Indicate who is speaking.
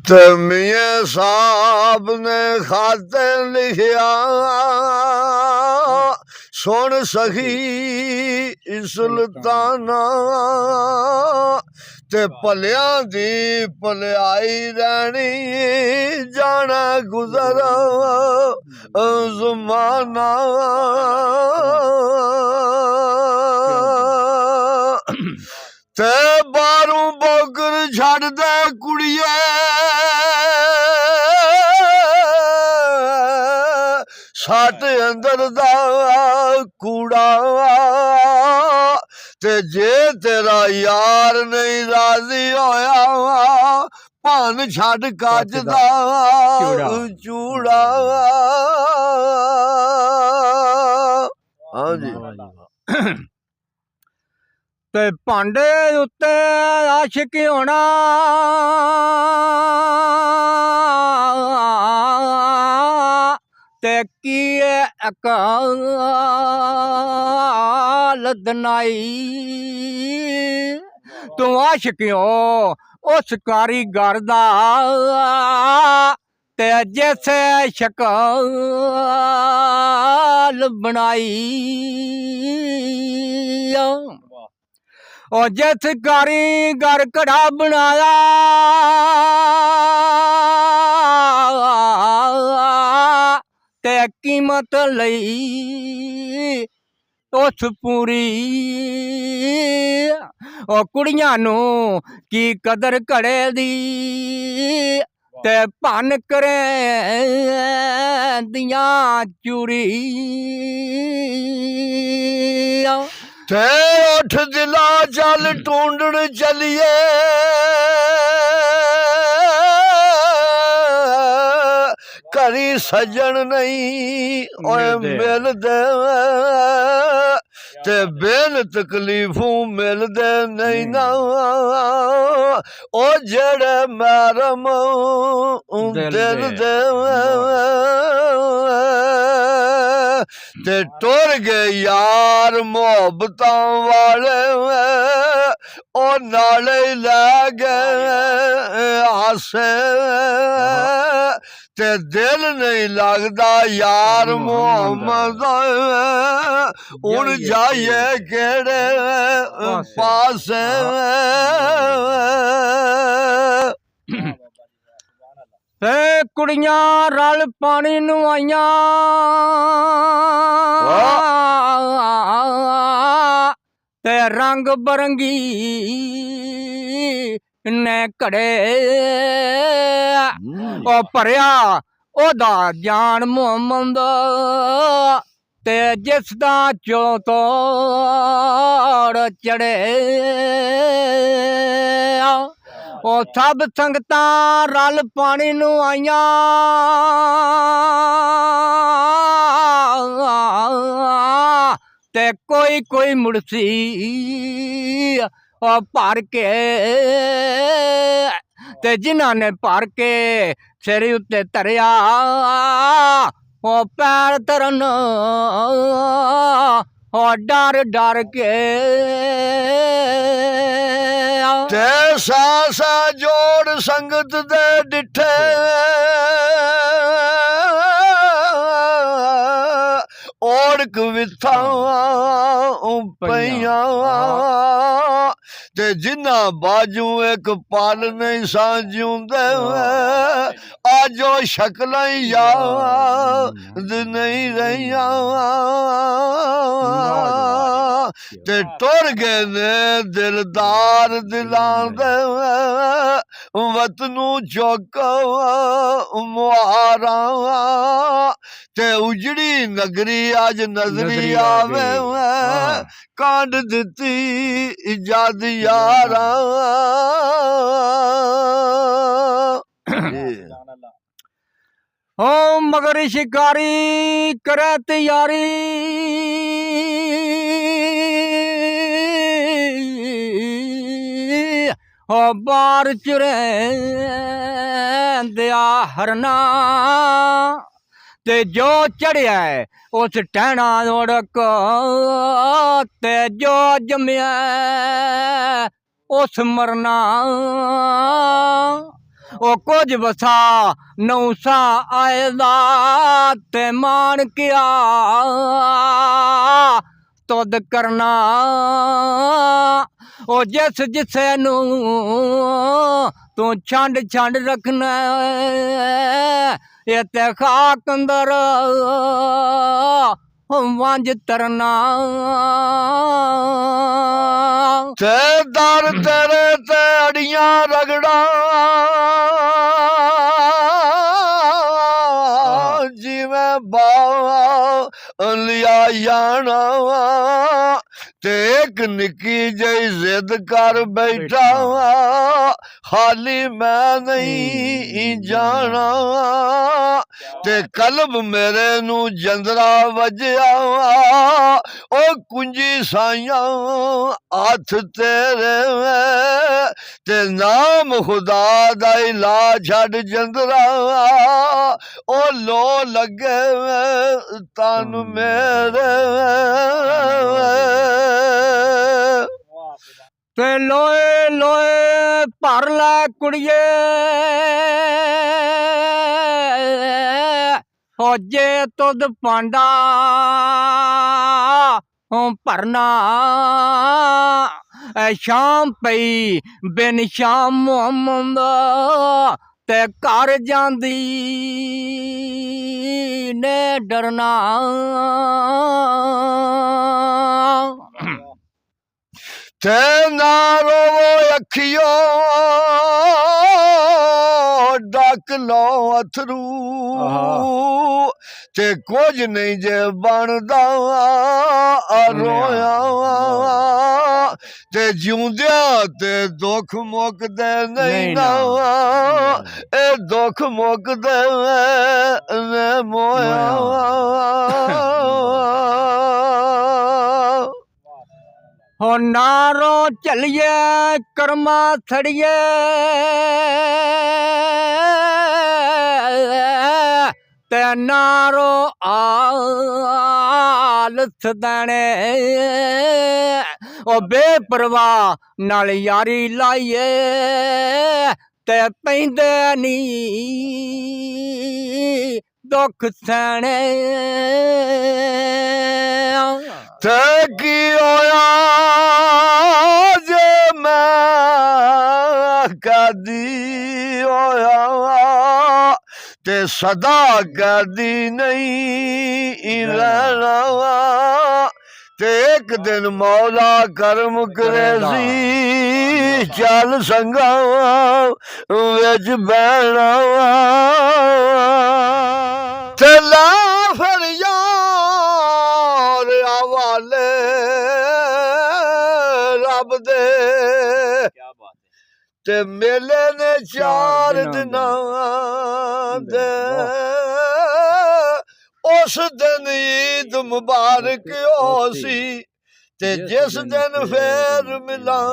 Speaker 1: ते मियां साहब ने खाते लिखिया सुन सखी सुल्ताना ते भलिया दी भलाई रहनी जाना गुजर ज़माना ते बारू बोकर छड़ दे कुड़िए सट अंदर दा कूड़ा ते जे तेरा यार नहीं राजी होया भन छड़ कच दा चूड़ा। हाँ जी
Speaker 2: ते भांडे उत्ते आशिक होना ते की अकाल दनाई तू आशिक हो उस कारीगर दा ते जैसे शकाल बनाई और जिस कारीगर कड़ा बनाया ते कीमत लई उस पूरी और कुड़ियां नू की कदर करे दी ते भन करे दियां चूरी।
Speaker 1: ते उठ दिला चल ढूंढण चलिए करी सजन नहीं ओए मिल दे ते बेन तकलीफों मिल दे नहीं ना ओ जेड़े मैरम दिल दे ते टुर गए यार मोहब्बतां वाले ओ नाले लै गए आसे ते दिल नहीं लगदा यार मोहम्मद हुण जाइए केड़े पास
Speaker 2: कुड़ियां रल पानी नू आइयां ते रंग बरंगी ने घड़े ओ भरिया ओदा जान मोहम्मद ते जिसदा चौतोड़ चढ़े ओ सब संगतां रल पानी नू आइयां ते कोई कोई मुड़सी भर के ते जिन्हां ने भर के सिर उत्ते धरिया ओ पैर धरन ओ डर डर के
Speaker 1: ते सासा जोड़ संगत दे डिठे ओढ़ विथा पईया ते जिन्ना बाजू एक पल नहीं साजूंदे अजो शक्ल याद नहीं रहिया ते टुर गए ने दिलदार दिलां दे वतनू चौक मुहारा ते उजड़ी नगरी अज नजरी आवे कांड दिती इजाद यारा।
Speaker 2: ओ मगर शिकारी करे तैयारी ओ बार चुरे दिया हरना ते जो चढ़िया उस टहना ओड़क ते जो जमिया उस मरना ਉਹ ਕੁਝ ਵਸਾ ਨੌਸਾ ਆਇਦਾ ਤੇ ਮਾਣ ਕਿਆ ਤੁਧ ਕਰਨਾ ਉਹ ਜਿਸ ਜਿਸੇ ਨੂੰ ਤੂੰ ਛੰਡ ਛੰਡ ਰੱਖਣਾ ਇਹ ਤੇ ਖਾਕ ਅੰਦਰ ਵੰਜ ਤਰਨਾ
Speaker 1: ਤੇ ਦਰ ਤੇਰੇ ਤੇ ਅੜੀਆਂ ਰਗੜਾ ਜਿਵੇਂ ਬਾਵਾ ਲਿਆ ਜਾਣਾ ਤੇ ਇੱਕ ਨਿੱਕੀ ਜਿਹੀ ਜ਼ਿੱਦ ਕਰ ਬੈਠਾ ਹਾਲੀ ਮੈਂ ਨਹੀਂ ਜਾਣਾ ਤੇ ਕਲਬ ਮੇਰੇ ਨੂੰ ਜੰਦਰਾ ਵੱਜਿਆ ਉਹ ਕੁੰਜੀ ਸਾਈਆਂ ਹੱਥ ਤੇਰੇ ਤੇ ਨਾਮ ਖੁਦਾ ਦਾ ਇਲਾ ਛੱਡ ਜੰਦਰਾ ਉਹ ਲੋ ਲੱਗੇ ਤਨ ਮੇਰੇ
Speaker 2: ਤੇ ਲੋਏ ਲੋਏ ਭਰ ਲੈ ਕੁੜੀਏ ਹੋ ਜੇ ਤੁਧ ਪਾਂਡਾ ਹੋ ਭਰਨਾ ਸ਼ਾਮ ਪਈ ਬਿਨ ਸ਼ਾਮ ਮੁਹੰਮਦ ਤੇ ਘਰ ਜਾਂਦੀ ਨੇ ਡਰਨਾ
Speaker 1: ਤੇ ਨਾ ਰੋਵੋ ਅੱਖੀਓ ਡੱਕ ਲਓ ਅਥਰੂ ਤੇ ਕੁਝ ਨਹੀਂ ਜੇ ਬਣਦਾ ਰੋਇਆ ਤੇ ਜਿਉਂਦਿਆਂ ਤੇ ਦੁੱਖ ਮੁੱਕਦੇ ਨਹੀਂ ਨਾ ਇਹ ਦੁੱਖ ਮੁੱਕਦੇ ਨੇ ਮੋਇਆ
Speaker 2: ਹੋ ਨਾਰੋ ਚਲੀਏ ਕਰਮਾ ਥੜੀਏ ਤੇ ਨਾਰੋ ਆਲ ਸਦਣੇ ਉਹ ਬੇਪਰਵਾਹ ਨਾਲ ਯਾਰੀ ਲਾਈਏ ਤੇ ਪੈਂਦੇ ਨੀ ਦੁੱਖ ਸਹਿਣੇ
Speaker 1: ਤੇ ਕੀ ਹੋਇਆ ਜੇ ਮੈਂ ਕਦੀ ਹੋਇਆ ਤੇ ਸਦਾ ਕਦੀ ਨਹੀਂ ਰਹਿਣਾ ਤੇ ਇੱਕ ਦਿਨ ਮੌਲਾ ਕਰਮ ਕਰੇ ਸੀ ਚੱਲ ਸੰਗਾ ਵਿੱਚ ਬਹਿਣਾ ਤੇ ਲਾ ਫਿਰ ਯਾਰ ਹਵਾਲੇ ਰੱਬ ਦੇ ਤੇ ਮੇਲੇ ਨੇ 4 ਦਿਨਾਂ ਦੇ ਉਸ ਦਿਨ ਈਦ ਮੁਬਾਰਕ ਹੋ ਸੀ ਤੇ ਜਿਸ ਦਿਨ ਫੇਰ ਮਿਲਾਂ